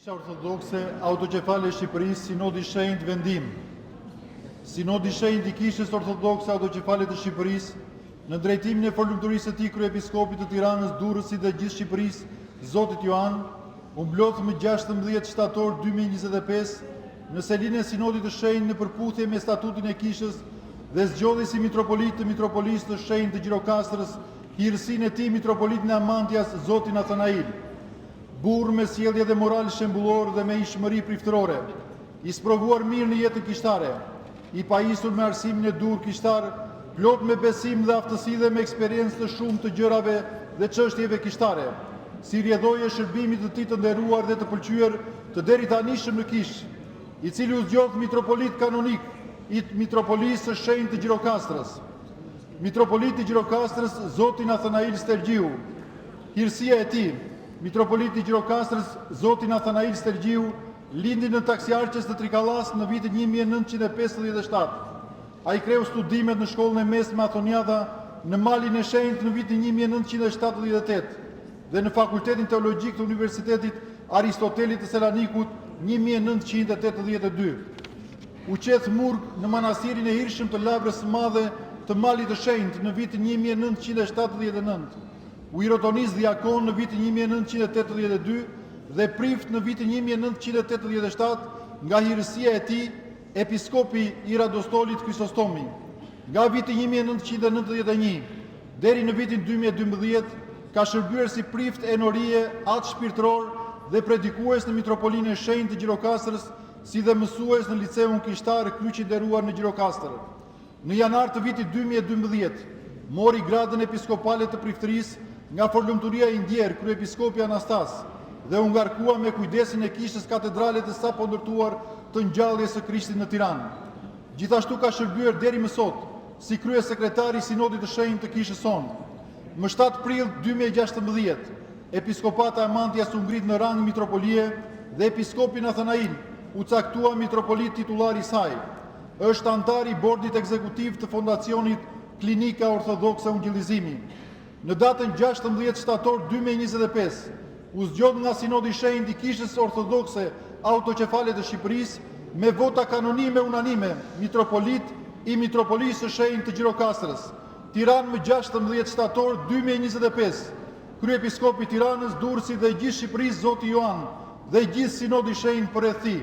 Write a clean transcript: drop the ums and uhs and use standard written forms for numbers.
Kisha Ortodokse Autokefale e Shqipërisë, Sinodi i Shenjtë vendim. Sinodi i Shenjtë i Kishës Ortodokse Autokefale të Shqipërisë, në drejtimin e folumturisë së tij kryepiskopit të Tiranës, Durrësit dhe gjithë Shqipërisë, Zotit Joan, u mblodh më 16 shtator 2025 në selinë e Sinodit të Shenjtë në përputhje me statutin e Kishës dhe zgjodhi si mitropolit të mitropolisë të Shenjtë të Gjirokastrës hirësinë e tij mitropolitin e Amantias, Zotin Nathanail, burr me sjellje dhe moral shembullor dhe me ishmëri priftërore, i sprovuar mirë në jetën kishtare, i pajisur me arsimin e dur kishtar, plot me besim dhe aftësi dhe me eksperiencë të shumë të gjërave dhe çështjeve kishtare, si rrjedhoje shërbimit të tij të nderuar dhe të pëlqyer të deri tanishëm në Kishë, i cili u zgjodh mitropolit kanonik i mitropolisë së Shenjtë të Gjirokastrës. Mitropoliti i Gjirokastrës, Zoti Nathanail Stergjiu, hirësia e tij, mitropoliti i Gjirokastrës, Zoti Nathanail Stergjiu, lindi në Taksiarqes të Trikallas në vitin 1957. Ai kreu studimet në shkollën e mesme Athoniada në Malin e Shenjtë në vitin 1978 dhe në Fakultetin Teologjik të Universitetit Aristotelit të Selanikut 1982. U qeth murg në manastirin e Hirshëm të Labrës së Madhe të Malit të Shenjtë në vitin 1979. U irotonis diakon në vitin 1982 dhe prift në vitin 1987 nga hirësia e tij episkopi i Radostolit Krysostomi. Nga viti 1991 deri në vitin 2012 ka shërbyer si prift enorie, atë shpirtëror dhe predikues në mitropolinë e Shenjtë të Gjirokastrës, si dhe mësues në liceun kishtar Kryq i Nderuar në Gjirokastër. Në janar të vitit 2012 mori gradën episkopale të priftërisë nga Forlumturia i Ndjer, kryepiskopi Anastas, dhe u ngarkua me kujdesin e Kishës katedrale të sapo ndërtuar të Ngjalljes së Krishtit në Tiranë. Gjithashtu ka shërbyer deri më sot si kryesekretari i Sinodit të Shenjtë të Kishës sonë. Më 7 prill 2016, episkopata Amantias u ngrit në rang mitropolie dhe episkopi Nathanail u caktua mitropolit titullar i saj. Është antar i bordit ekzekutiv të fondacionit Klinika Ortodokse Ungjillizimi. Në datën 16 shtator 2025, u zgjodh nga Sinodi i Shenjtë i Kishës Ortodokse Autokefale të Shqipërisë me vota kanonime unanime mitropolit i mitropolisë së Shenjtë të Gjirokastrës. Tiranë më 16 shtator 2025, kryepiskopi i Tiranës, Durrësit dhe gjithë Shqipërisë, Zoti Joan, dhe gjithë Sinodi i Shenjtë përreth tij.